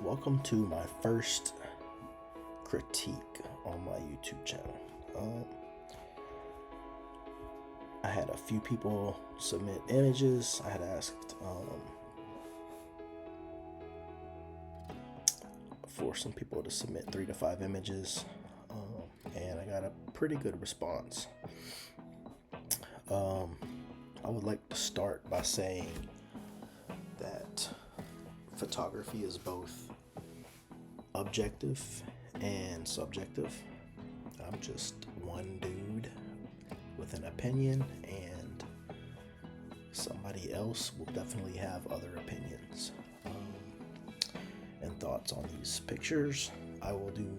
welcome to my first critique on my YouTube channel. I had a few people submit images. I had asked for some people to submit 3 to 5 images, and I got a pretty good response. I would like to start by saying that photography is both objective and subjective. I'm just one dude with an opinion, and somebody else will definitely have other opinions and thoughts on these pictures. I will do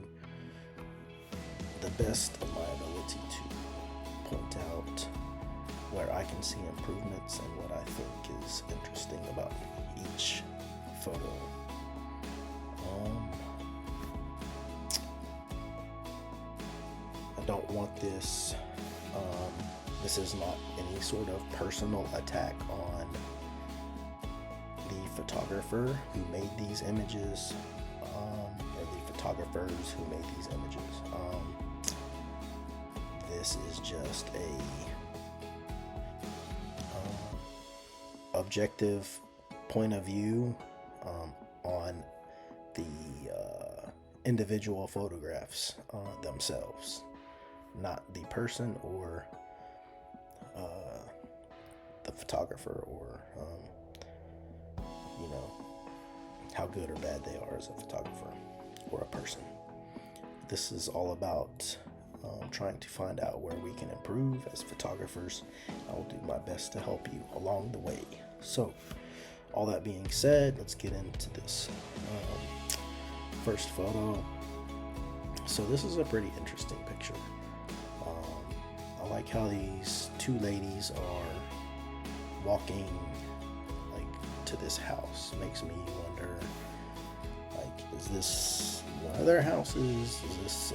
the best of my ability to point out where I can see improvements and what I think is interesting about each photo. I don't want this. This is not any sort of personal attack on the photographer who made these images, or the photographers who made these images. This is just a objective point of view on the individual photographs themselves, not the person or the photographer, or how good or bad they are as a photographer or a person. This is all about trying to find out where we can improve as photographers. I will do my best to help you along the way. So, all that being said, let's get into this first photo. So this is a pretty interesting picture. I like how these two ladies are walking to this house. Makes me wonder, is this one of their houses? Is this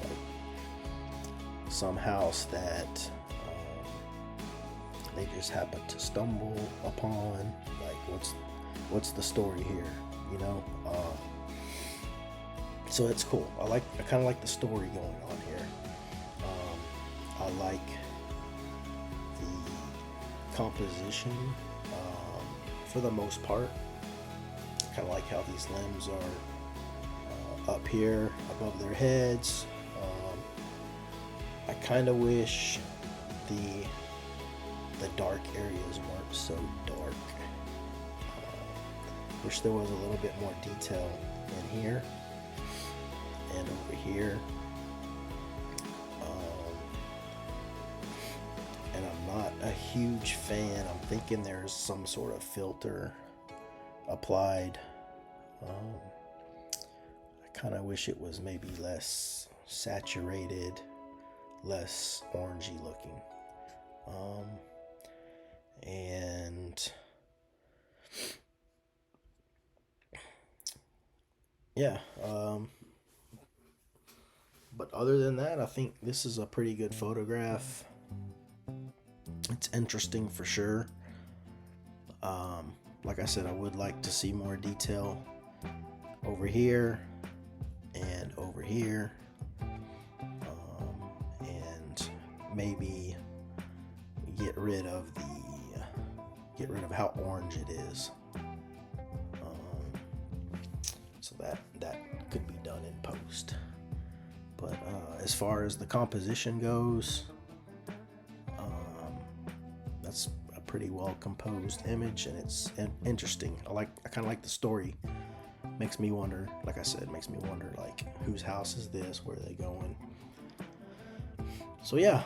some house that they just happen to stumble upon? What's the story here? So it's cool. I kind of like the story going on here. I like the composition for the most part. I kind of like how these limbs are up here above their heads. I kind of wish the dark areas weren't so dark. Wish there was a little bit more detail in here and over here. And I'm not a huge fan. I'm thinking there's some sort of filter applied. I kind of wish it was maybe less saturated, less orangey looking. And yeah, but other than that, I think this is a pretty good photograph. It's interesting for sure. Like I said, I would like to see more detail over here and over here, and maybe get rid of how orange it is. So that could be done in post. But as far as the composition goes, that's a pretty well composed image, and it's interesting. I kind of like the story. Makes me wonder, like I said, whose house is this? Where are they going? So yeah,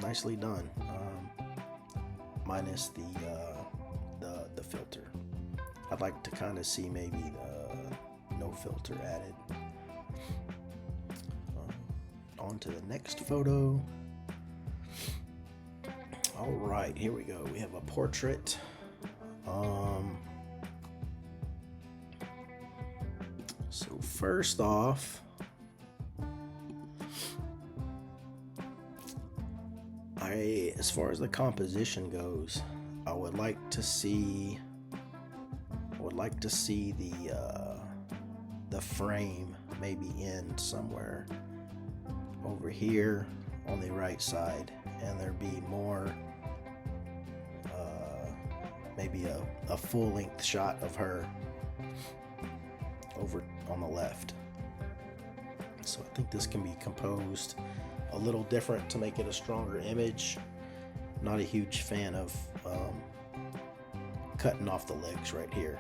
nicely done. Minus the filter. I'd like to kind of see maybe no filter added. On to the next photo. All right, here we go. We have a portrait. So first off, as far as the composition goes, I would like to see would like to see the frame maybe end somewhere over here on the right side, and there be more maybe a full-length shot of her over on the left. So I think this can be composed a little different to make it a stronger image. Not a huge fan of cutting off the legs right here.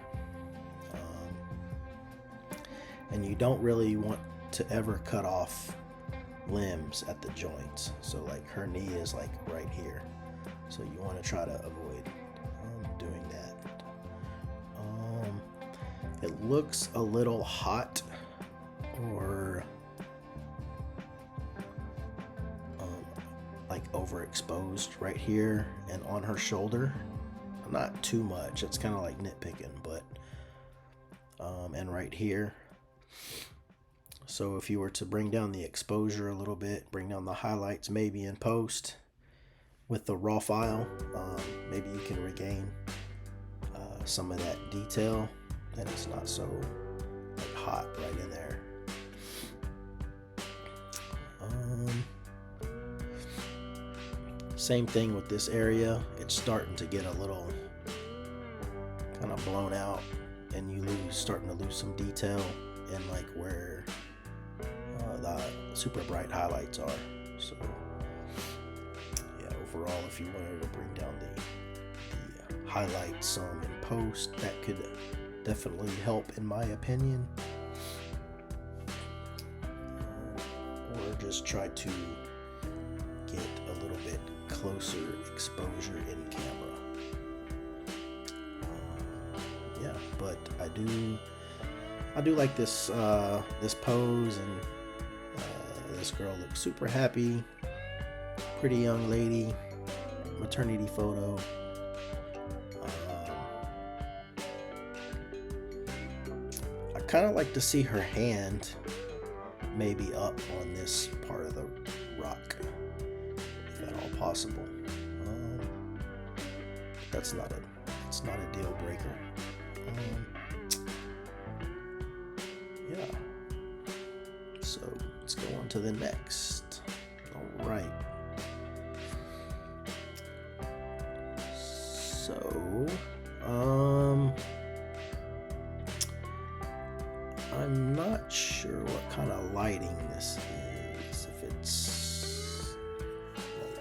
And you don't really want to ever cut off limbs at the joints. So like her knee is like right here. So you want to try to avoid doing that. It looks a little hot or like overexposed right here and on her shoulder. Not too much. It's kind of like nitpicking, but and right here. So if you were to bring down the exposure a little bit, bring down the highlights maybe in post with the raw file, maybe you can regain some of that detail, and it's not so like hot right in there. Same thing with this area. It's starting to get a little kind of blown out, and you starting to lose some detail in like where the super bright highlights are. So yeah, overall, if you wanted to bring down the highlights some in post, that could definitely help in my opinion. Or just try to get a little bit closer exposure in camera. Yeah, but I do like this this pose, and this girl looks super happy. Pretty young lady, maternity photo. I kind of like to see her hand maybe up on this part of the rock, if at all possible. It's not a deal breaker. Yeah. So let's go on to the next. All right. So, I'm not sure what kind of lighting this is. If it's like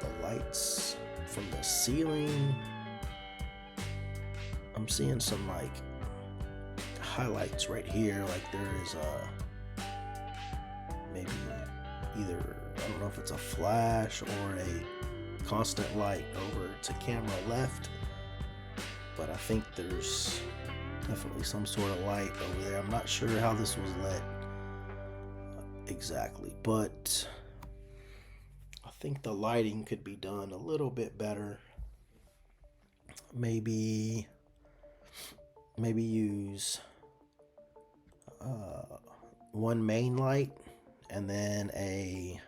the lights from the ceiling. I'm seeing some like highlights right here. Like there is maybe either, I don't know if it's a flash or a constant light over to camera left, but I think there's definitely some sort of light over there. I'm not sure how this was lit exactly, but I think the lighting could be done a little bit better. Maybe use one main light and then a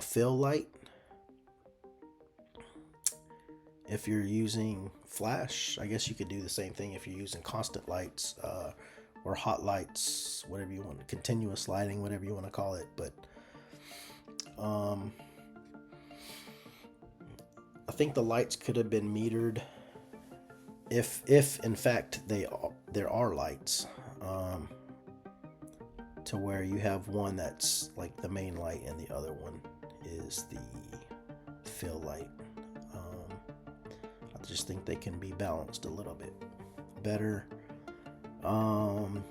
fill light. If you're using flash, I guess you could do the same thing if you're using constant lights or hot lights, whatever you want, continuous lighting, whatever you want to call it. But I think the lights could have been metered if in fact there are lights, to where you have one that's like the main light and the other one is the fill light. I just think they can be balanced a little bit better. I'm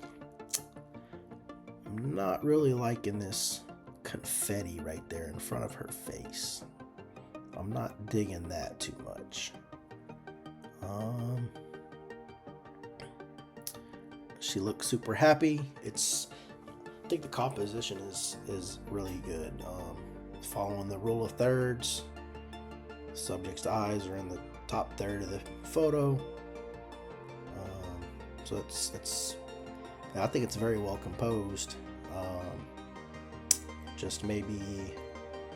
not really liking this confetti right there in front of her face. I'm not digging that too much. She looks super happy. I think the composition is really good. Following the rule of thirds. Subject's eyes are in the top third of the photo. So I think it's very well composed. Just maybe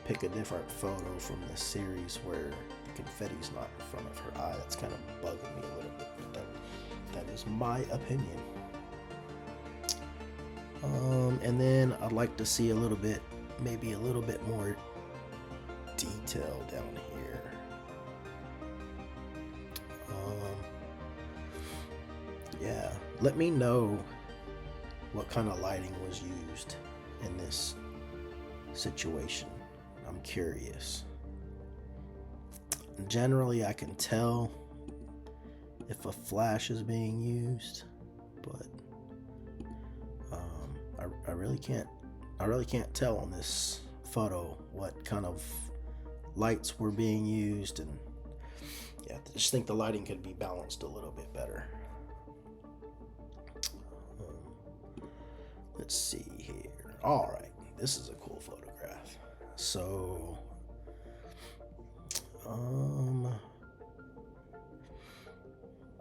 pick a different photo from this series where the confetti's not in front of her eye. That's kind of bugging me a little bit, but that is my opinion. And then I'd like to see maybe a little bit more detail down here. Yeah, let me know what kind of lighting was used in this situation. I'm curious. Generally, I can tell if a flash is being used, but I really can't tell on this photo what kind of lights were being used, and yeah, I just think the lighting could be balanced a little bit better. Let's see here. All right, this is a cool photograph. So,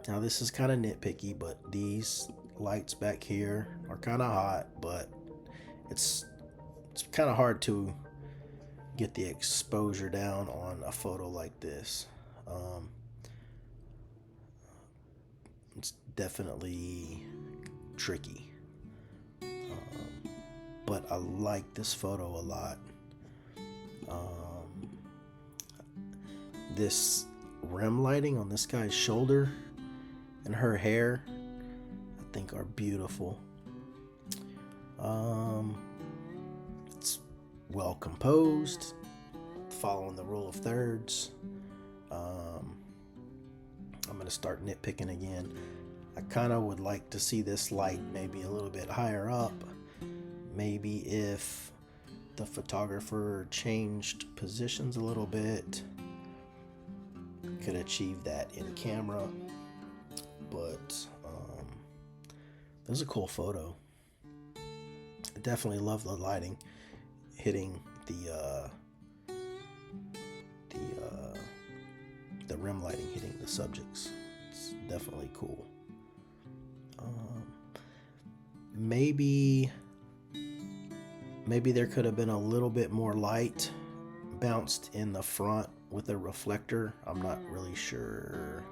now this is kind of nitpicky, but these lights back here are kind of hot, but it's kind of hard to get the exposure down on a photo like this. It's definitely tricky. But I like this photo a lot. This rim lighting on this guy's shoulder and her hair, I think, are beautiful. It's well composed, following the rule of thirds. I'm gonna start nitpicking again. I kind of would like to see this light maybe a little bit higher up. Maybe if the photographer changed positions a little bit, could achieve that in camera. But this is a cool photo. I definitely love the lighting hitting the rim lighting hitting the subjects. It's definitely cool. Maybe there could have been a little bit more light bounced in the front with a reflector. I'm not really sure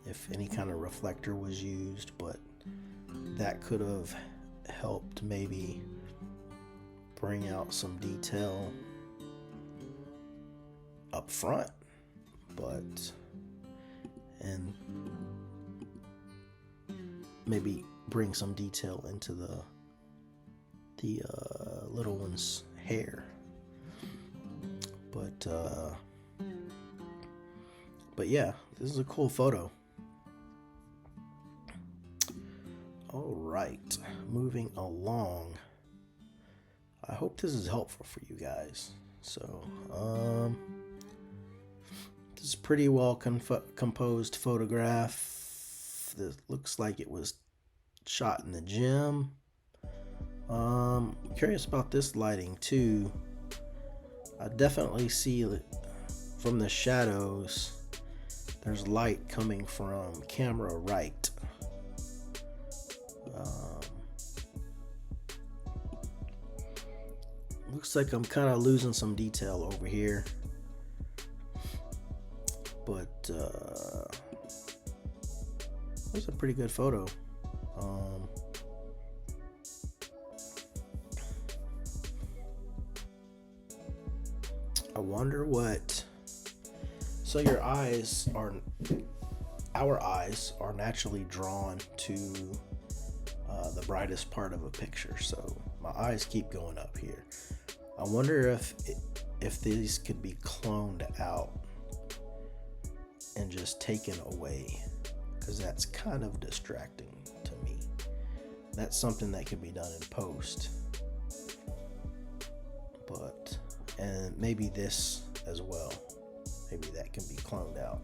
if any kind of reflector was used, but that could have helped maybe bring out some detail up front, and maybe bring some detail into the little one's hair. But yeah, this is a cool photo. All right, moving along. I hope this is helpful for you guys. So, this is a pretty well composed photograph. This looks like it was shot in the gym. Curious about this lighting too. I definitely see from the shadows there's light coming from camera right. Looks like I'm kind of losing some detail over here, but it's a pretty good photo. I wonder what. So our eyes are naturally drawn to the brightest part of a picture. So my eyes keep going up here. I wonder if these could be cloned out and just taken away, because that's kind of distracting to me. That's something that can be done in post. And maybe this as well. Maybe that can be cloned out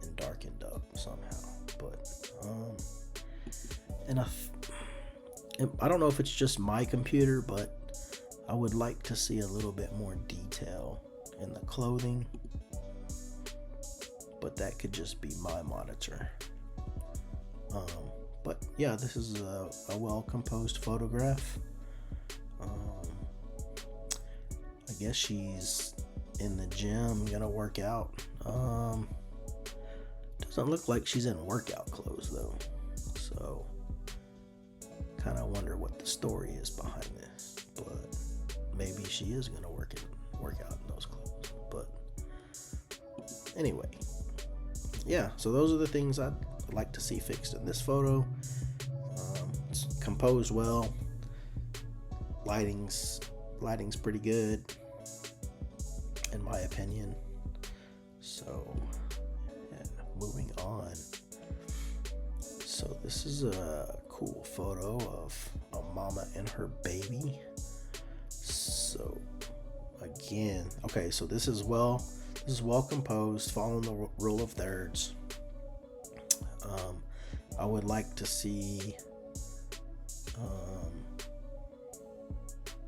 and darkened up somehow. But I don't know if it's just my computer, but I would like to see a little bit more detail in the clothing. But that could just be my monitor. But yeah, this is a well-composed photograph. I guess she's in the gym gonna work out. Doesn't look like she's in workout clothes though, so kind of wonder what the story is behind this. But maybe she is gonna work out in those clothes. But anyway, yeah, so those are the things I'd like to see fixed in this photo. It's composed well. Lighting's pretty good in my opinion. So yeah, moving on. So this is a cool photo of a mama and her baby. So again, okay, so this is well composed, following the rule of thirds. I would like to see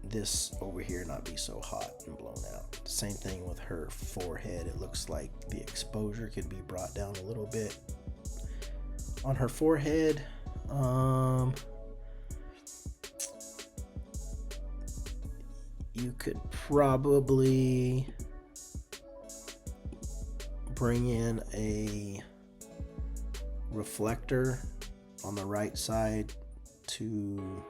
this over here not be so hot and blown out. Same thing with her forehead. It looks like the exposure could be brought down a little bit on her forehead. You could probably bring in a reflector on the right side to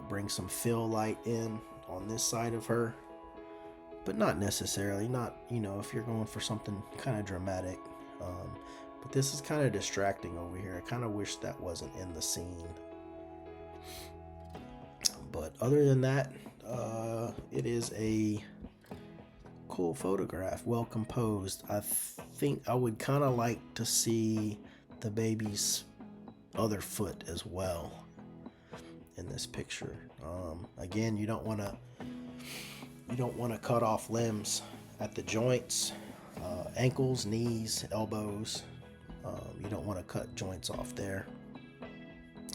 bring some fill light in on this side of her, but not necessarily, if you're going for something kind of dramatic. But this is kind of distracting over here. I kind of wish that wasn't in the scene. But other than that, it is a cool photograph, well composed. I think I would kind of like to see the baby's other foot as well in this picture. Again, you don't want to cut off limbs at the joints, ankles, knees, elbows. You don't want to cut joints off there.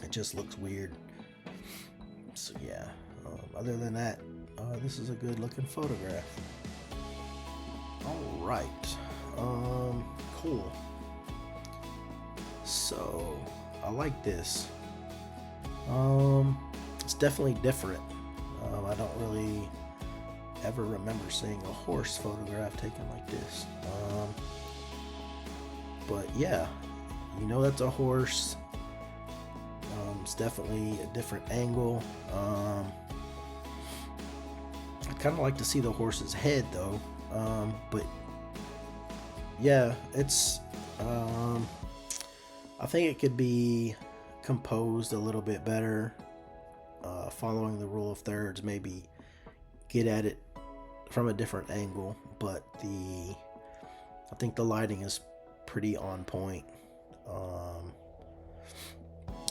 It just looks weird. So yeah, other than that, this is a good looking photograph. All right, cool. So I like this. It's definitely different. I don't really ever remember seeing a horse photograph taken like this. But yeah, that's a horse. It's definitely a different angle. I'd kind of like to see the horse's head though. But yeah, it's I think it could be composed a little bit better, following the rule of thirds, maybe get at it from a different angle, but I think the lighting is pretty on point. I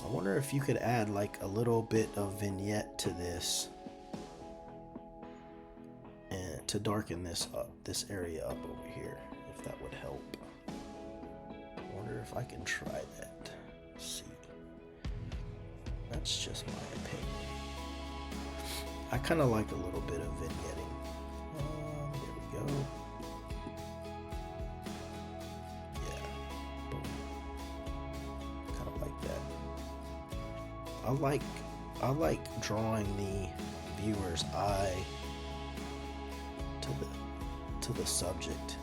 wonder if you could add like a little bit of vignette to this and to darken this area up over here, if that would help. I wonder if I can try that. Let's see. That's just my opinion. I kind of like a little bit of vignetting. There we go. Yeah. Boom. Kind of like that. I like drawing the viewer's eye to the subject.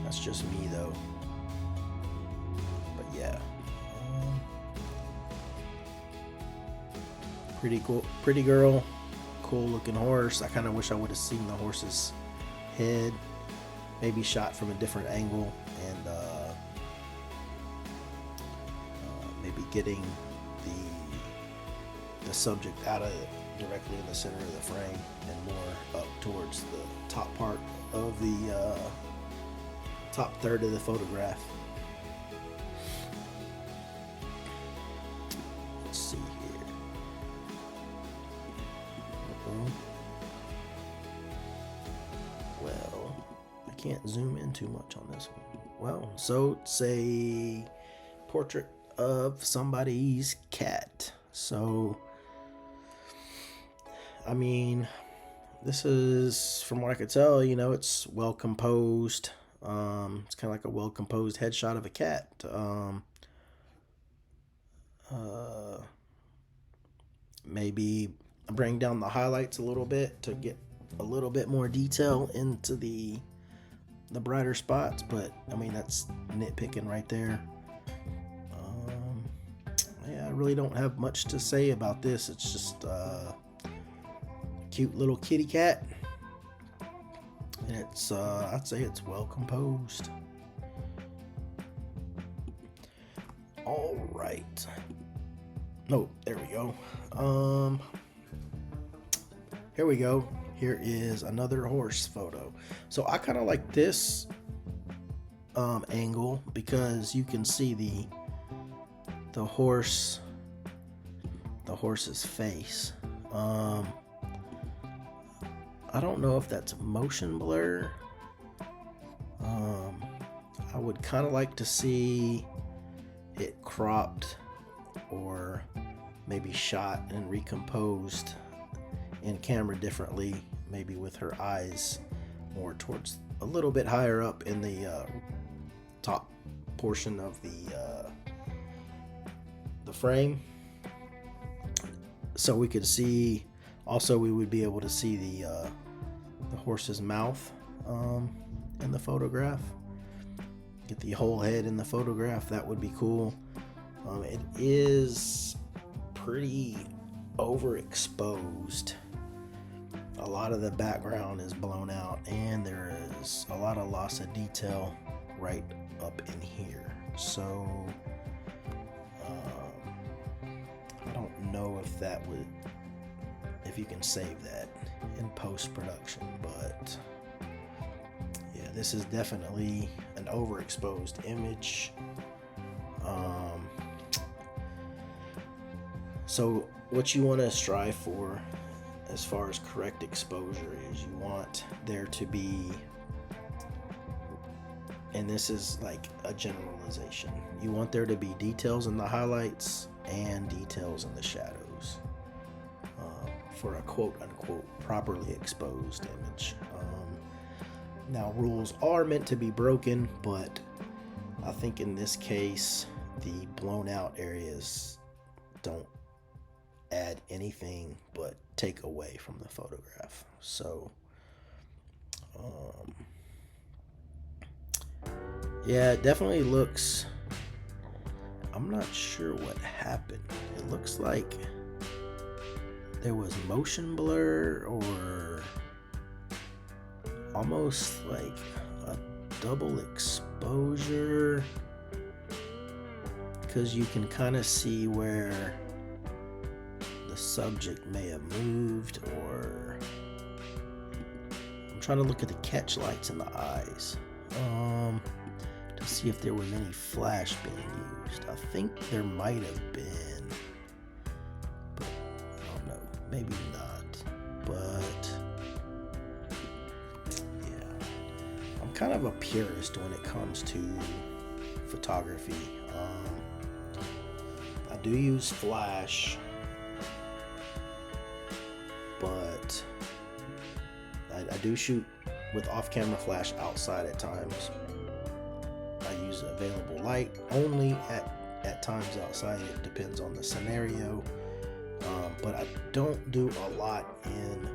That's just me though. But yeah. Pretty cool, pretty girl, cool looking horse. I kind of wish I would have seen the horse's head, maybe shot from a different angle, and maybe getting the subject out of directly in the center of the frame and more up towards the top part of the top third of the photograph. Let's see here. Well, I can't zoom in too much on this one. Well, so it's a portrait of somebody's cat. So, I mean, this is, from what I could tell, it's well composed. It's kind of like a well composed headshot of a cat. Maybe bring down the highlights a little bit to get a little bit more detail into the brighter spots, but I mean, that's nitpicking right there. Yeah, I really don't have much to say about this. It's just a cute little kitty cat, and it's I'd say it's well composed. All right. Oh, there we go. Here we go. Here is another horse photo. So I kind of like this angle because you can see the horse's face. I don't know if that's motion blur. I would kind of like to see it cropped or maybe shot and recomposed in camera differently, maybe with her eyes more towards a little bit higher up in the top portion of the frame, so we could see. Also, we would be able to see the horse's mouth in the photograph. Get the whole head in the photograph. That would be cool. It is pretty overexposed. A lot of the background is blown out, and there is a lot of loss of detail right up in here. So I don't know if you can save that in post-production, but yeah, this is definitely an overexposed image. So what you want to strive for as far as correct exposure is you want there to be, and this is like a generalization, you want there to be details in the highlights and details in the shadows for a quote-unquote properly exposed image. Now, rules are meant to be broken, but I think in this case the blown out areas don't add anything but take away from the photograph. So yeah, it definitely looks, I'm not sure what happened. It looks like there was motion blur or almost like a double exposure, because you can kind of see where the subject may have moved, or I'm trying to look at the catch lights in the eyes to see if there was any flash being used. I think there might have been, but I don't know, maybe not. But yeah, I'm kind of a purist when it comes to photography. I do use flash, but I do shoot with off-camera flash outside at times. I use available light only at times outside. It depends on the scenario, but I don't do a lot in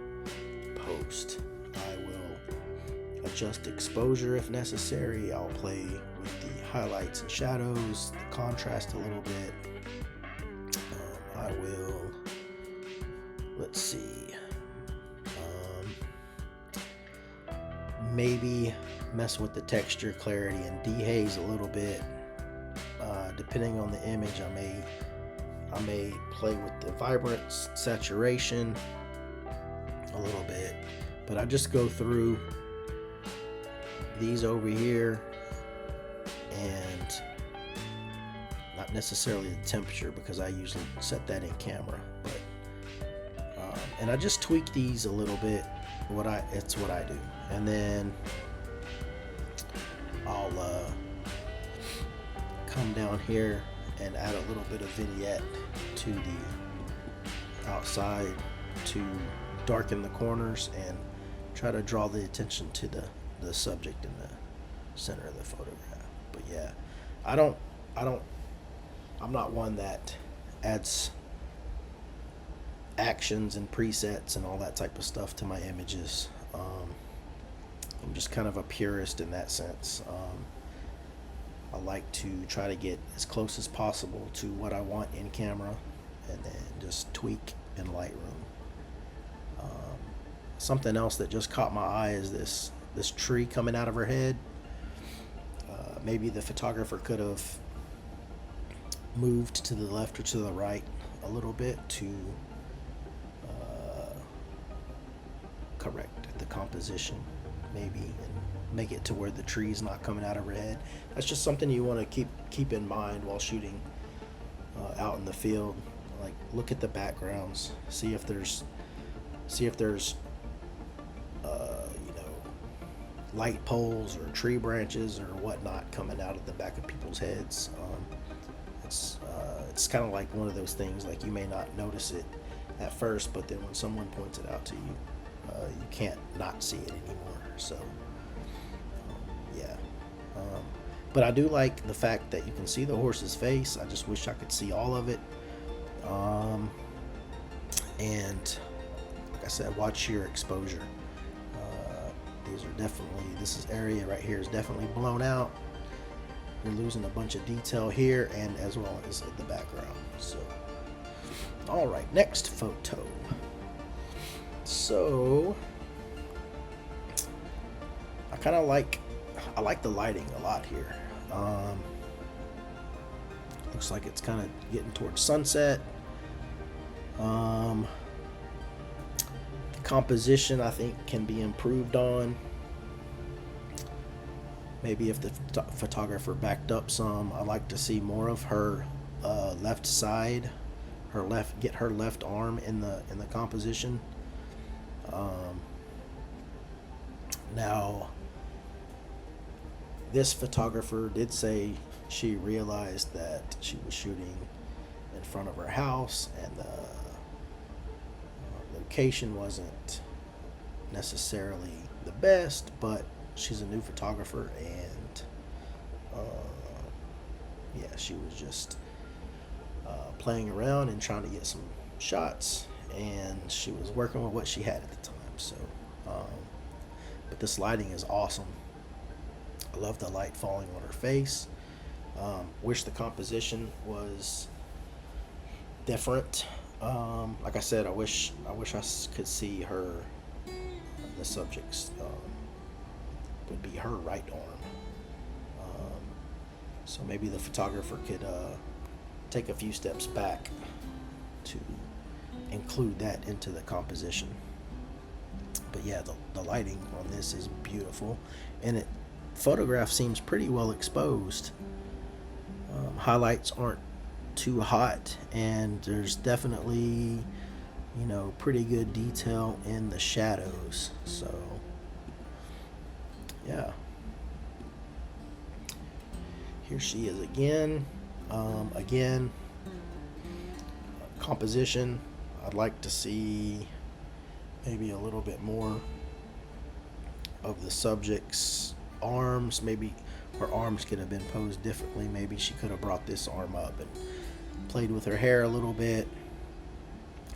post. I will adjust exposure if necessary. I'll play with the highlights and shadows, the contrast a little bit. I will, let's see, maybe mess with the texture, clarity, and dehaze a little bit. Depending on the image, I may play with the vibrance, saturation a little bit, but I just go through these over here, and not necessarily the temperature, because I usually set that in camera, but and I just tweak these a little bit. It's what I do, and then I'll come down here and add a little bit of vignette to the outside to darken the corners and try to draw the attention to the subject in the center of the photograph. But yeah, I'm not one that adds actions and presets and all that type of stuff to my images. I'm just kind of a purist in that sense. I like to try to get as close as possible to what I want in camera and then just tweak in Lightroom. Something else that just caught my eye is this tree coming out of her head. Maybe the photographer could have moved to the left or to the right a little bit to correct the composition, maybe, and make it to where the tree's not coming out of her head. That's just something you want to keep in mind while shooting out in the field. Like, look at the backgrounds, see if there's light poles or tree branches or whatnot coming out of the back of people's heads. It's kind of like one of those things, like, you may not notice it at first, but then when someone points it out to you, you can't not see it anymore. So yeah, but I do like the fact that you can see the horse's face. I just wish I could see all of it. And like I said, watch your exposure. This area right here is definitely blown out. You're losing a bunch of detail here and as well as in the background. So, all right, next photo. So, I like the lighting a lot here. Looks like it's kind of getting towards sunset. The composition, I think, can be improved on. Maybe if the photographer backed up some, I'd like to see more of her left side, get her left arm in the composition. Now, this photographer did say she realized that she was shooting in front of her house and the location wasn't necessarily the best, but she's a new photographer, and yeah, she was just playing around and trying to get some shots, and she was working with what she had at the time. So but this lighting is awesome. I love the light falling on her face. Wish the composition was different. Like I said, I wish I could see her, the subject's would be her right arm. So maybe the photographer could take a few steps back to include that into the composition. But yeah, the lighting on this is beautiful, and photograph seems pretty well exposed. Highlights aren't too hot, and there's definitely, pretty good detail in the shadows. So yeah, here she is again. Composition, I'd like to see maybe a little bit more of the subject's arms. Maybe her arms could have been posed differently. Maybe she could have brought this arm up and played with her hair a little bit.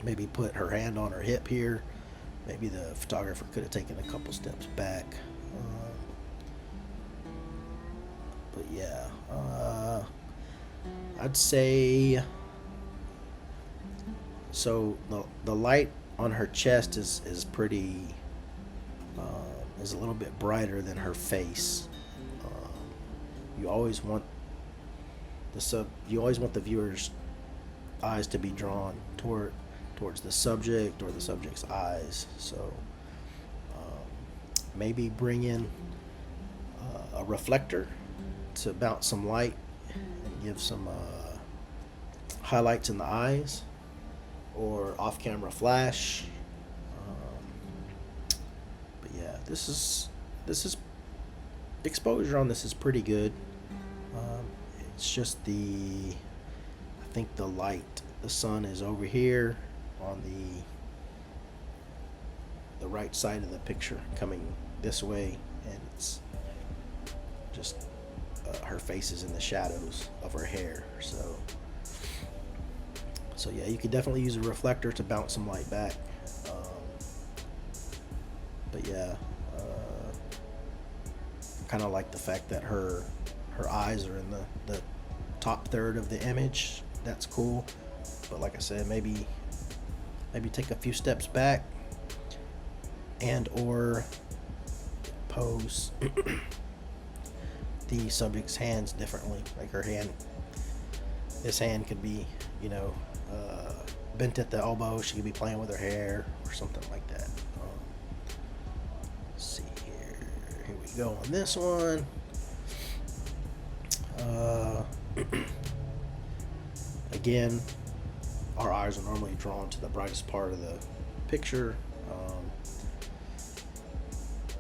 Maybe put her hand on her hip here. Maybe the photographer could have taken a couple steps back. But yeah, I'd say, so the light on her chest is pretty, is a little bit brighter than her face. You always want the viewer's eyes to be drawn towards the subject or the subject's eyes. So maybe bring in a reflector to bounce some light and give some highlights in the eyes, or off-camera flash. But yeah, this is exposure on this is pretty good. It's just I think the light, the sun is over here on the right side of the picture, coming this way, and it's just her face is in the shadows of her hair. So So yeah, you could definitely use a reflector to bounce some light back. But yeah, kind of like the fact that her eyes are in the top third of the image. That's cool. But like I said, maybe take a few steps back and or pose the subject's hands differently. Like her hand, this hand could be, bent at the elbow. She could be playing with her hair or something like that. Let's see here. Here we go on this one. Again, our eyes are normally drawn to the brightest part of the picture.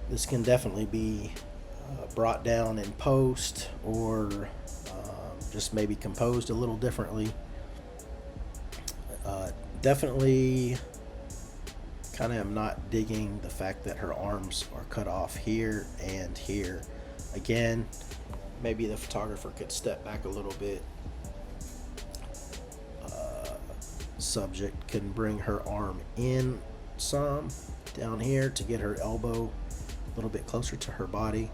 This can definitely be brought down in post, or just maybe composed a little differently. Definitely kind of am not digging the fact that her arms are cut off here and here. Again, maybe the photographer could step back a little bit. Subject can bring her arm in some down here to get her elbow a little bit closer to her body.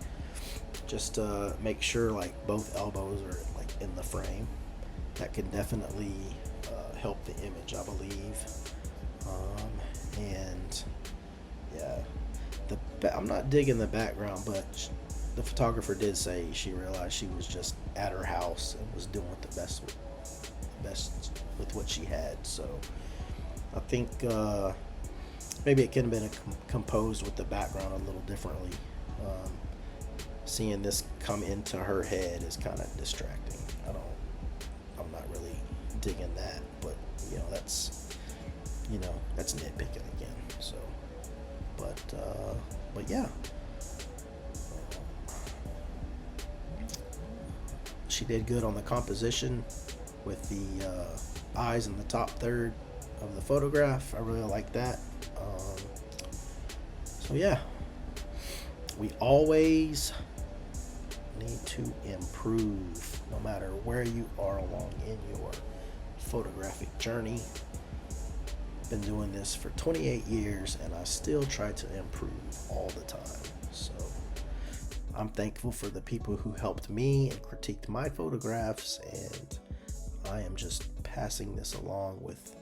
Just make sure like both elbows are like in the frame. That can definitely help the image, I believe. And yeah, I'm not digging the background, but the photographer did say she realized she was just at her house and was doing the best with what she had. So I think maybe it could have been composed with the background a little differently. Seeing this come into her head is kind of distracting. I'm not really digging that, but that's nitpicking again. So, but yeah, she did good on the composition with the eyes in the top third of the photograph. I really like that. So yeah, we always need to improve no matter where you are along in your photographic journey. Been doing this for 28 years and I still try to improve all the time. So I'm thankful for the people who helped me and critiqued my photographs, and I am just passing this along with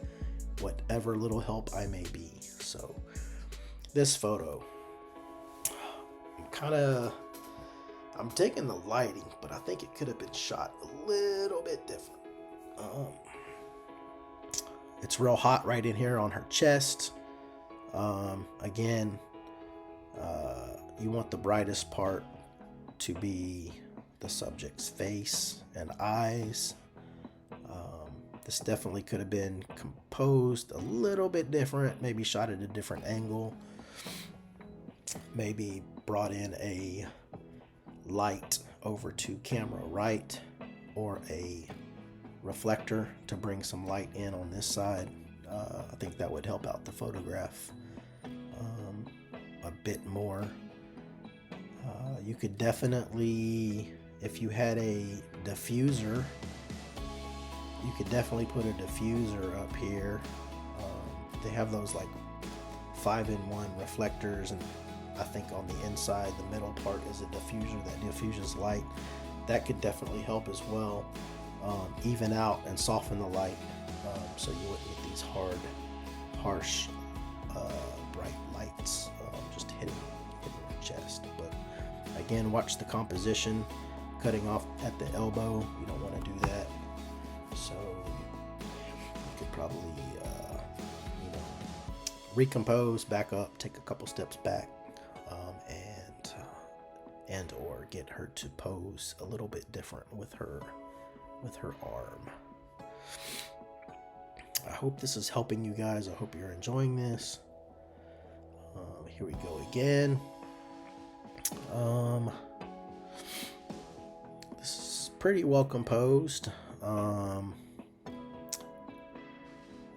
whatever little help I may be. So this photo, I'm digging the lighting, but I think it could have been shot a little bit different. It's real hot right in here on her chest. Again, you want the brightest part to be the subject's face and eyes. This definitely could have been composed a little bit different, maybe shot at a different angle, maybe brought in a light over to camera right, or a reflector to bring some light in on this side. I think that would help out the photograph a bit more. You could definitely, if you had a diffuser, you could definitely put a diffuser up here. They have those like 5-in-1 reflectors, and I think on the inside, the middle part is a diffuser that diffuses light. That could definitely help as well, even out and soften the light, so you wouldn't get these harsh, bright lights just hitting your chest. But again, watch the composition. Cutting off at the elbow, you don't want to do that. So you could probably recompose, back up, take a couple steps back, and or get her to pose a little bit different with her arm. I hope this is helping you guys. I hope you're enjoying this. Here we go again. This is pretty well composed.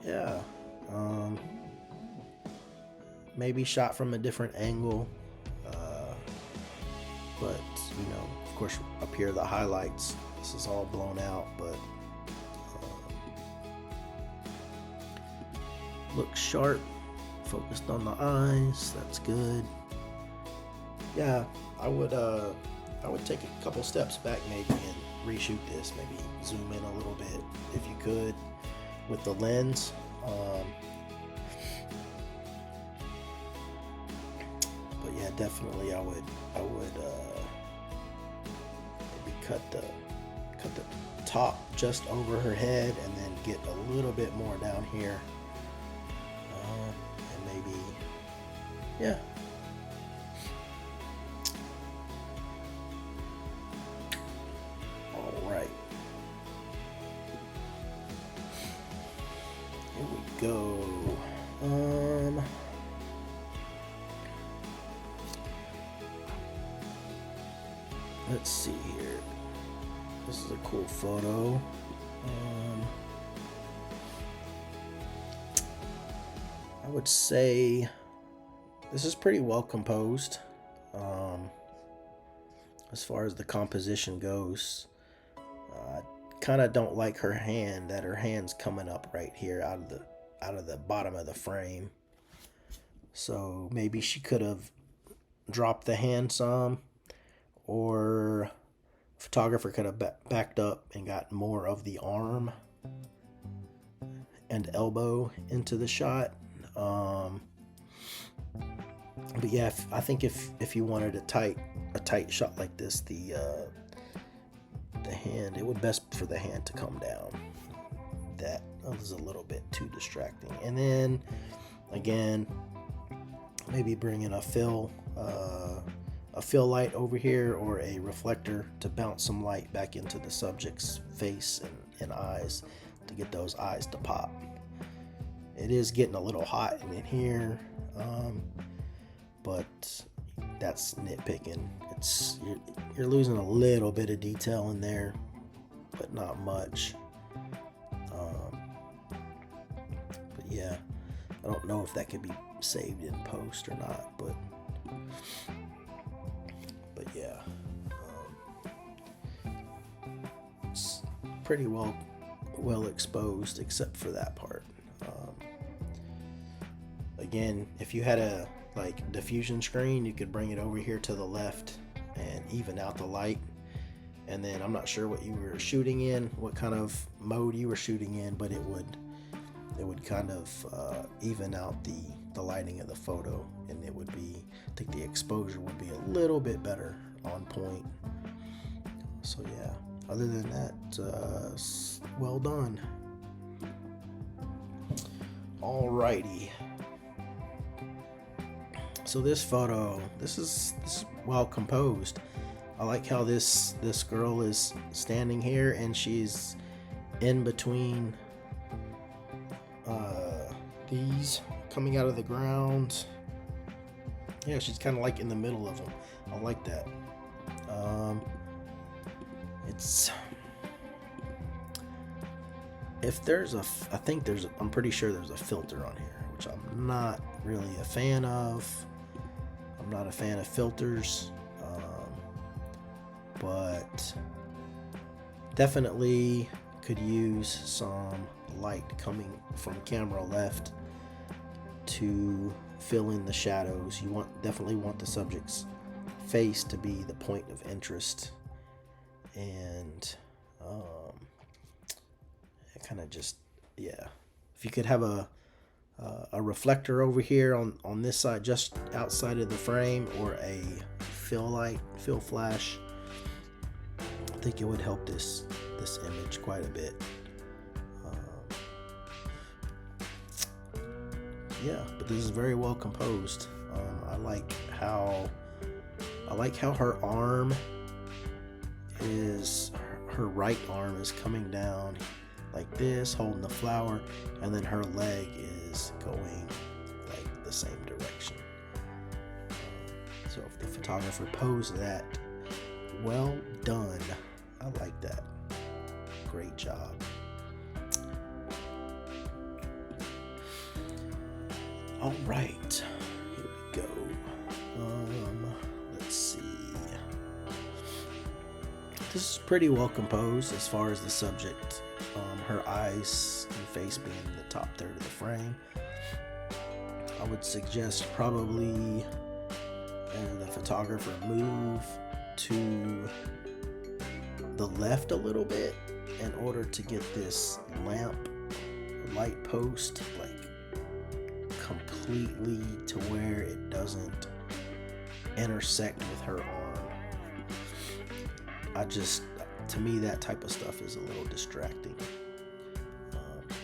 Yeah. Maybe shot from a different angle. But, of course, up here, the highlights, this is all blown out, but looks sharp. Focused on the eyes. That's good. Yeah, I would take a couple steps back maybe and reshoot this. Maybe zoom in a little bit if you could with the lens. But yeah, definitely I would maybe cut the top just over her head and then get a little bit more down here, and maybe, yeah. All right, here we go. Let's see here. This is a cool photo. I would say this is pretty well composed. As far as the composition goes, I kind of don't like her hand. That her hand's coming up right here out of the bottom of the frame. So maybe she could have dropped the hand some, or photographer could have backed up and got more of the arm and elbow into the shot. But yeah, I think if you wanted a tight shot like this, the hand, it would best for the hand to come down. That was a little bit too distracting. And then again, maybe bring in a fill light over here, or a reflector to bounce some light back into the subject's face and eyes to get those eyes to pop. It is getting a little hot in here, but that's nitpicking. You're losing a little bit of detail in there, but not much. But yeah, I don't know if that could be saved in post or not, but yeah, it's pretty well exposed except for that part. Again, if you had a diffusion screen, you could bring it over here to the left and even out the light. And then I'm not sure what you were shooting in, what kind of mode you were shooting in, but it would kind of even out the lighting of the photo, and it would be, I think the exposure would be a little bit better on point. So yeah, other than that, well done. Alrighty. So this photo, this is well composed. I like how this girl is standing here and she's in between these coming out of the ground. Yeah, she's kind of like in the middle of them. I like that. I'm pretty sure there's a filter on here, which I'm not really a fan of. I'm not a fan of filters, but definitely could use some light coming from camera left to fill in the shadows. You definitely want the subject's face to be the point of interest, and kind of just, yeah. If you could have a reflector over here on this side, just outside of the frame, or a fill flash, I think it would help this image quite a bit. Yeah, but this is very well composed. I like how her arm is, her right arm is coming down like this, holding the flower, and then her leg is going like the same direction. So if the photographer posed that, well done. I like that. Great job. All right, here we go. Let's see. This is pretty well composed as far as the subject. Her eyes and face being in the top third of the frame. I would suggest probably the photographer move to the left a little bit in order to get this light post like completely to where it doesn't intersect with her arm. To me, that type of stuff is a little distracting.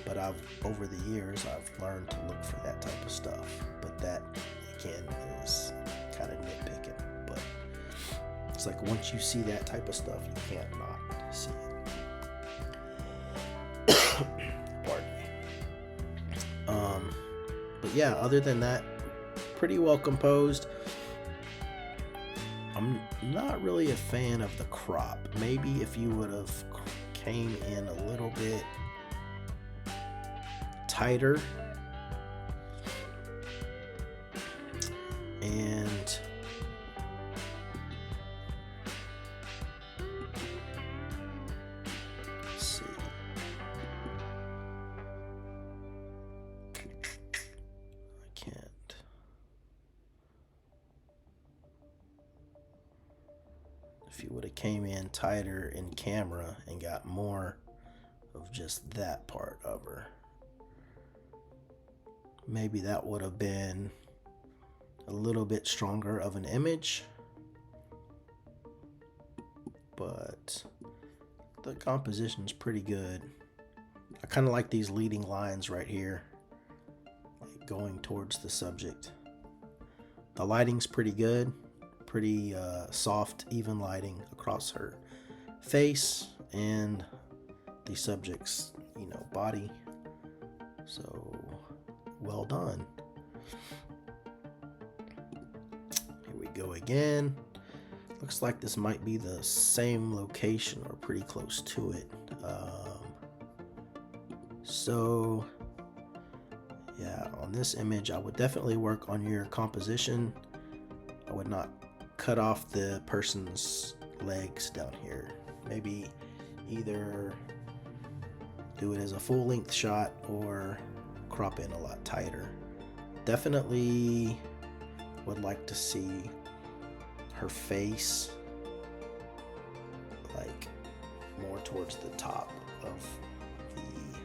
But over the years, I've learned to look for that type of stuff. But that, again, is kind of nitpicking. But it's like once you see that type of stuff, you can't not see it. Pardon me. But yeah, other than that, pretty well composed. I'm not really a fan of the crop. Maybe if you would have came in a little bit tighter and let's see. I can't. If you would have came in tighter in camera and got more of just that part of her, maybe that would have been a little bit stronger of an image. But the composition's pretty good. I kind of like these leading lines right here, like going towards the subject. The lighting's pretty good. Pretty soft, even lighting across her face and the subject's, body. So, well done. Here we go again. Looks like this might be the same location or pretty close to it. So, yeah, on this image, I would definitely work on your composition. I would not cut off the person's legs down here. Maybe either do it as a full-length shot or crop in a lot tighter. Definitely would like to see her face like more towards the top of the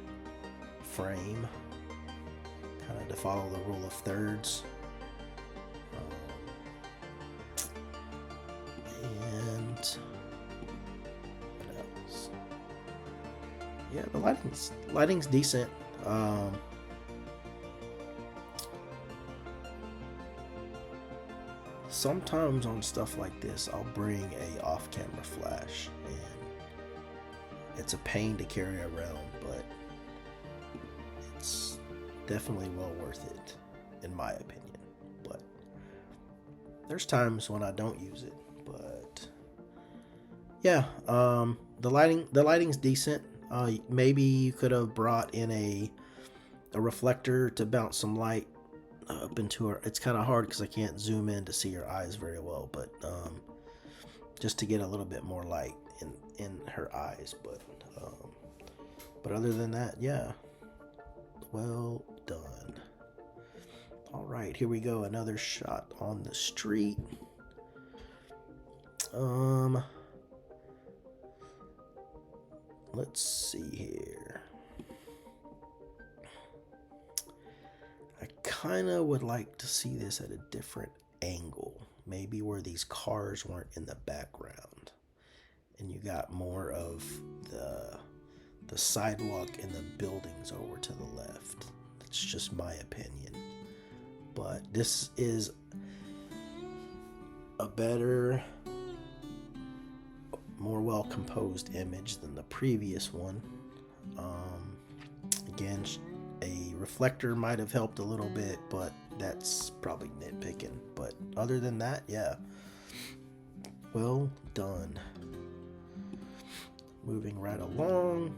frame, kind of to follow the rule of thirds. And what else? Yeah, the lighting's decent. Sometimes on stuff like this, I'll bring a off-camera flash, and it's a pain to carry around, but it's definitely well worth it, in my opinion. But there's times when I don't use it. But yeah, the lighting's decent. Maybe you could have brought in a reflector to bounce some light up into her. It's kind of hard because I can't zoom in to see her eyes very well, but just to get a little bit more light in her eyes. But other than that, yeah, well done. All right, here we go. Another shot on the street. Let's see here. I kind of would like to see this at a different angle. Maybe where these cars weren't in the background and you got more of the sidewalk and the buildings over to the left. That's just my opinion. But this is a better, more well composed image than the previous one. Again, a reflector might have helped a little bit, but that's probably nitpicking. But other than that, yeah, well done. Moving right along.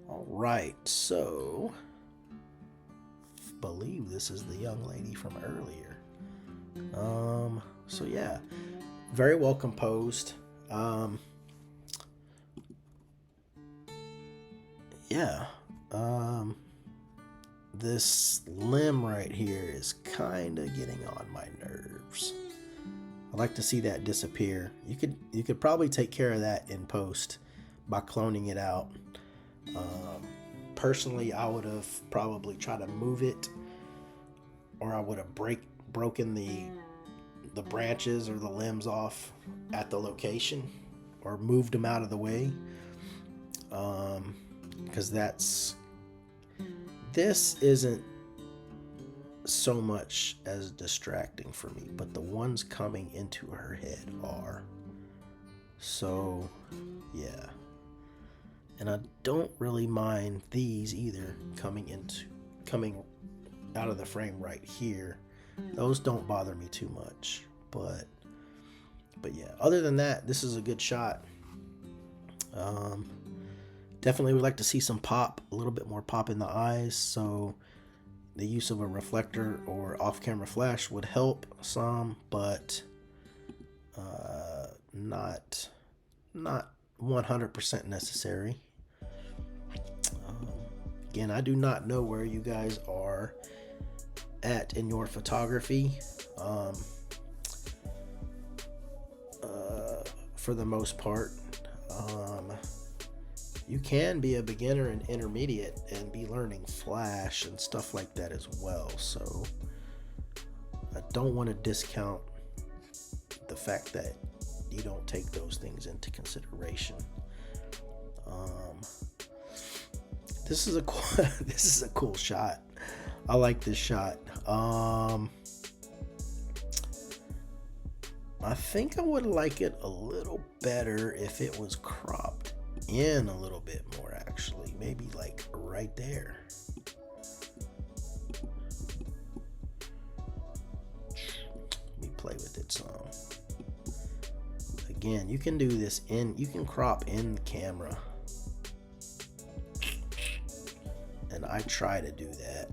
All right, so I believe this is the young lady from earlier. So yeah, very well composed. Yeah. this limb right here is kind of getting on my nerves. I'd like to see that disappear. You could probably take care of that in post by cloning it out. Personally, I would have probably tried to move it, or I would have broken the branches or the limbs off at the location, or moved them out of the way. Because this isn't so much as distracting for me, but the ones coming into her head are. So, yeah. And I don't really mind these either coming out of the frame right here. Those don't bother me too much. But yeah, other than that, this is a good shot. Definitely would like to see some pop, a little bit more pop in the eyes. So the use of a reflector or off-camera flash would help some, but not 100% necessary. Again, I do not know where you guys are at in your photography. For the most part, you can be a beginner and intermediate and be learning flash and stuff like that as well. So I don't want to discount the fact that you don't take those things into consideration. This is a cool shot. I like this shot. I think I would like it a little better if it was cropped in a little bit more, actually. Maybe like right there. Let me play with it some. Again, you can do this you can crop in the camera. And I try to do that.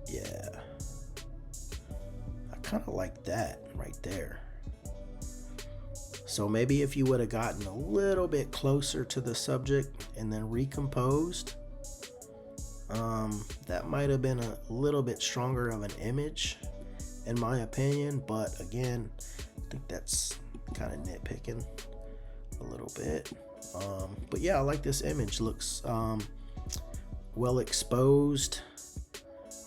Yeah. I kind of like that right there. So maybe if you would have gotten a little bit closer to the subject and then recomposed, that might have been a little bit stronger of an image, in my opinion. But again, I think that's kind of nitpicking a little bit. But yeah, I like this image. Looks well exposed.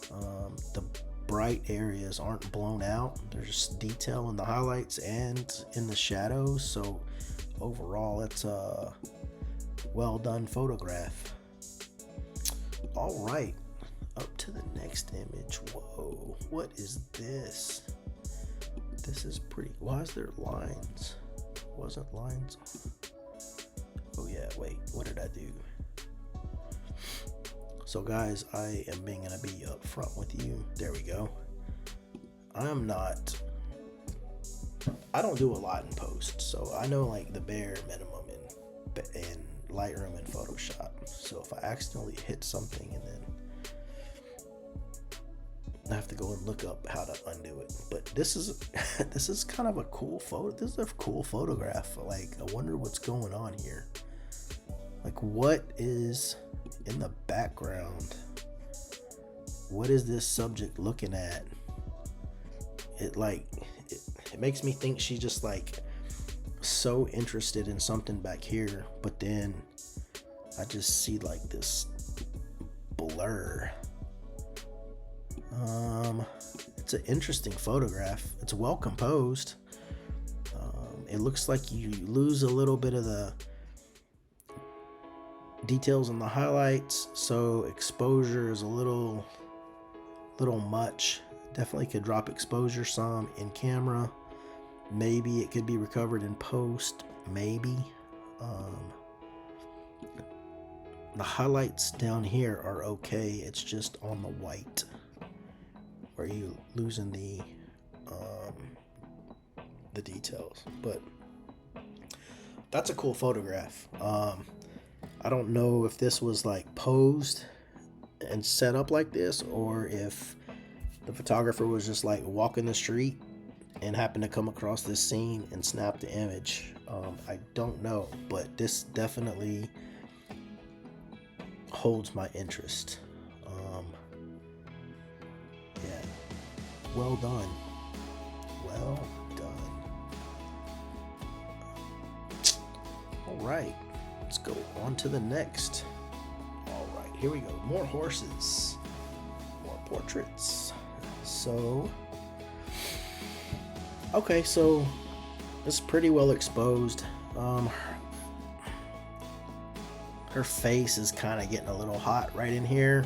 The bright areas aren't blown out. There's detail in the highlights and in the shadows. So overall, it's a well done photograph. All right, up to the next image. Whoa, what is this? This is pretty. Why is there lines? Wasn't lines? Oh yeah, wait, what did I do? So guys, I am gonna be upfront with you. There we go. I don't do a lot in post, so I know like the bare minimum in Lightroom and Photoshop. So if I accidentally hit something and then I have to go and look up how to undo it. But this is kind of a cool photo. This is a cool photograph. Like, I wonder what's going on here. Like, what is in the background? What is this subject looking at? It makes me think she's just like so interested in something back here, but then I just see like this blur. It's an interesting photograph. It's well composed. It looks like you lose a little bit of the details in the highlights, so exposure is a little much. Definitely could drop exposure some in camera. Maybe it could be recovered in post. Maybe. The highlights down here are okay. It's just on the white where you losing the details. But that's a cool photograph. I don't know if this was like posed and set up like this, or if the photographer was just like walking the street and happened to come across this scene and snap the image. I don't know, but this definitely holds my interest. Yeah, well done. Well done. All right, let's go on to the next. All right, here we go. More horses, more portraits. So, okay, so it's pretty well exposed. Her face is kind of getting a little hot right in here.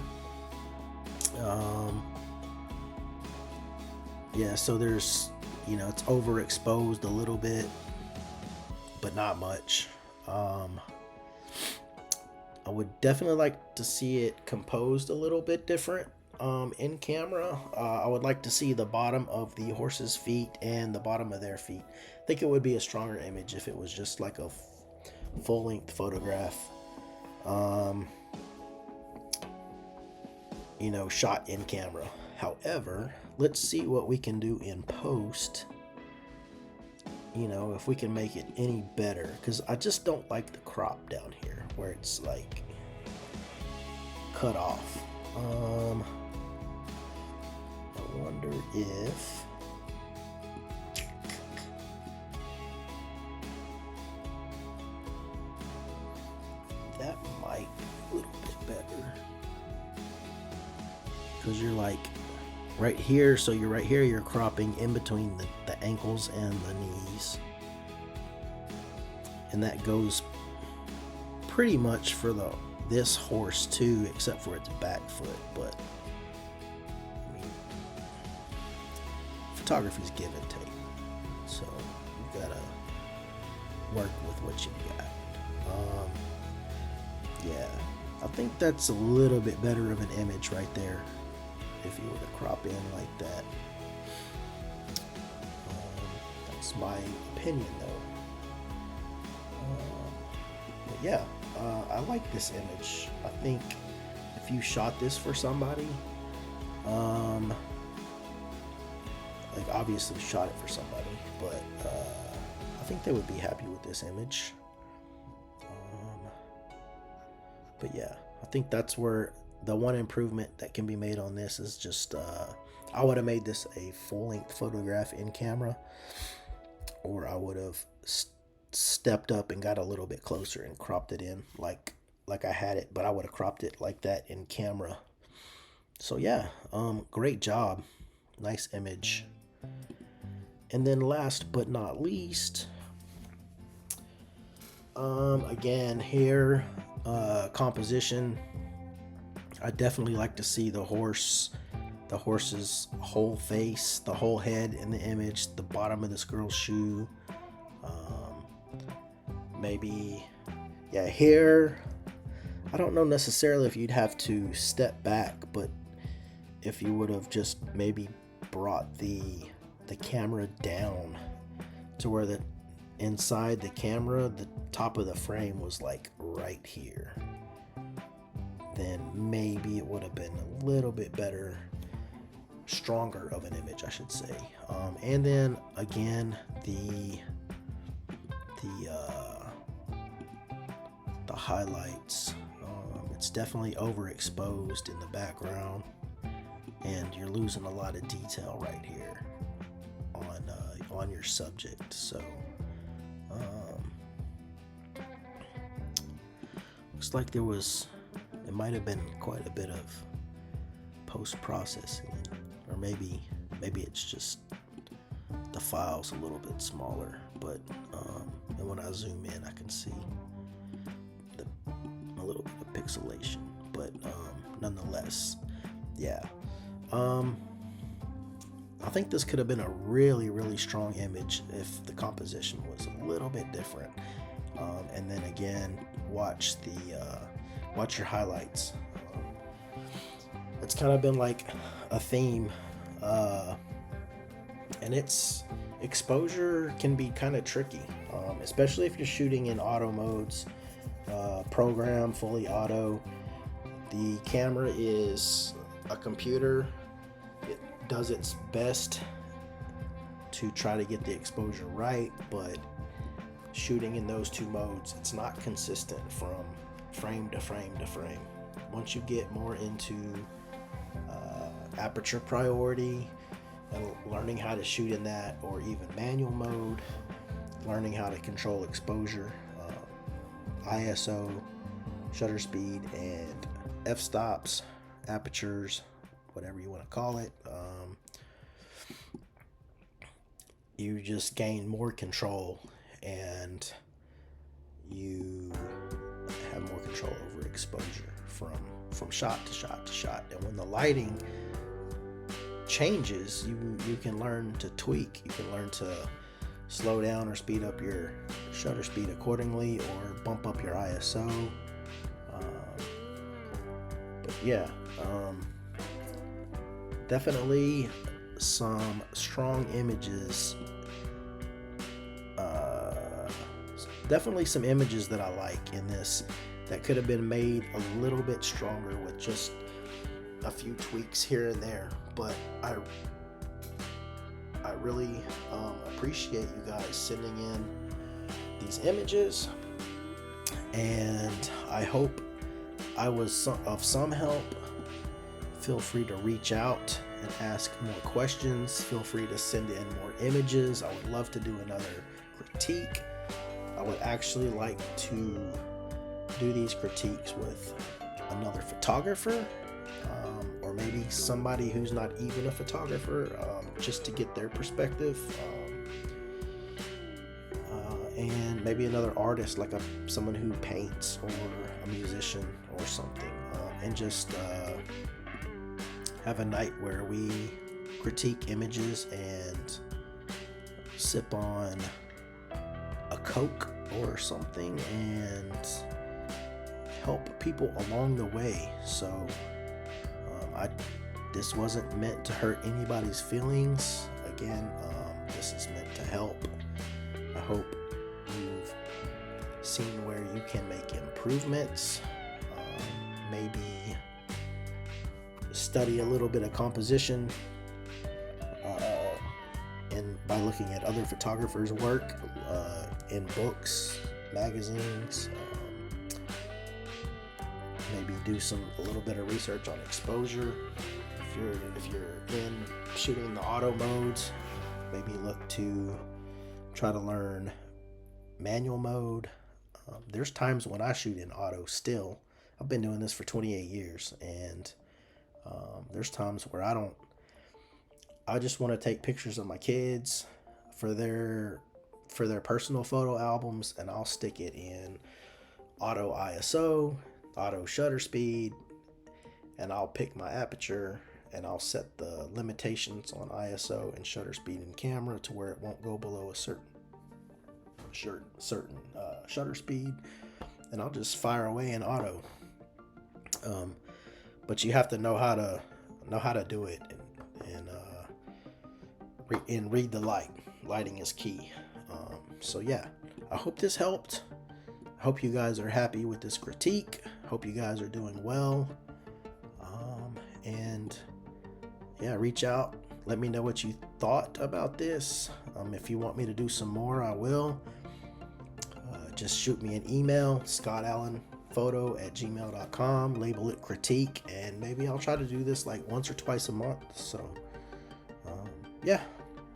Yeah, so there's, it's overexposed a little bit, but not much. I would definitely like to see it composed a little bit different in camera. I would like to see the bottom of the horse's feet and the bottom of their feet. I think it would be a stronger image if it was just like a full-length photograph, shot in camera. However, let's see what we can do in post, if we can make it any better, because I just don't like the crop down here where it's like cut off. I wonder if that might be a little bit better, because you're like right here, so you're right here, you're cropping in between the ankles and the knees, and that goes pretty much for this horse too, except for its back foot. But I mean, photography's give and take, so you gotta work with what you got. Yeah, I think that's a little bit better of an image right there if you were to crop in like that. That's my opinion though. But yeah, I like this image. I think if you shot this for somebody, like obviously shot it for somebody, but I think they would be happy with this image. But yeah, I think that's where the one improvement that can be made on this is just, I would have made this a full-length photograph in camera, or I would have stepped up and got a little bit closer and cropped it in like I had it, but I would have cropped it like that in camera. So yeah, great job. Nice image. And then last but not least, again here, composition. I definitely like to see the horse's whole face, the whole head in the image, the bottom of this girl's shoe, maybe, yeah, hair. I don't know necessarily if you'd have to step back, but if you would have just maybe brought the camera down to where the inside the camera, the top of the frame was like right here, then maybe it would have been a little bit better, stronger of an image, I should say. And then again, the highlights. It's definitely overexposed in the background, and you're losing a lot of detail right here on your subject. So looks like it might have been quite a bit of post-processing, or maybe it's just the file's a little bit smaller, but and when I zoom in I can see a little bit of pixelation, but nonetheless, yeah, I think this could have been a really, really strong image if the composition was a little bit different. And then again, watch your highlights. It's kind of been like a theme, and its exposure can be kind of tricky, especially if you're shooting in auto modes, program fully auto. The camera is a computer. It does its best to try to get the exposure right, but shooting in those two modes, it's not consistent from frame to frame to frame. Once you get more into aperture priority, and learning how to shoot in that, or even manual mode, learning how to control exposure, ISO, shutter speed, and f-stops, apertures, whatever you want to call it. You just gain more control, and you have more control over exposure from shot to shot to shot. And when the lighting changes, you can learn to tweak. You can learn to slow down or speed up your shutter speed accordingly, or bump up your ISO. But yeah, definitely some strong images. Definitely some images that I like in this that could have been made a little bit stronger with just a few tweaks here and there. But I really appreciate you guys sending in these images, and I hope I was of some help. Feel free to reach out and ask more questions. Feel free to send in more images. I would love to do another critique. I would actually like to do these critiques with another photographer, or maybe somebody who's not even a photographer, just to get their perspective, and maybe another artist, like someone who paints, or a musician or something, and just have a night where we critique images and sip on a Coke or something and help people along the way. So this wasn't meant to hurt anybody's feelings. Again, this is meant to help. I hope you've seen where you can make improvements. Maybe study a little bit of composition, and by looking at other photographers' work in books, magazines. Maybe do a little bit of research on exposure. If you're in shooting the auto modes, maybe look to try to learn manual mode. There's times when I shoot in auto still. I've been doing this for 28 years, and there's times where I just want to take pictures of my kids for their personal photo albums, and I'll stick it in auto ISO, auto shutter speed, and I'll pick my aperture, and I'll set the limitations on ISO and shutter speed in camera to where it won't go below a certain shutter speed, and I'll just fire away in auto. But you have to know how to do it, and read the light. Lighting is key. So yeah, I hope this helped. I hope you guys are happy with this critique. Hope you guys are doing well. And yeah, reach out. Let me know what you thought about this. If you want me to do some more, I will. Just shoot me an email, scottallenphoto@gmail.com. Label it critique, and maybe I'll try to do this like once or twice a month. So yeah.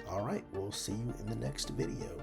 All right. We'll see you in the next video.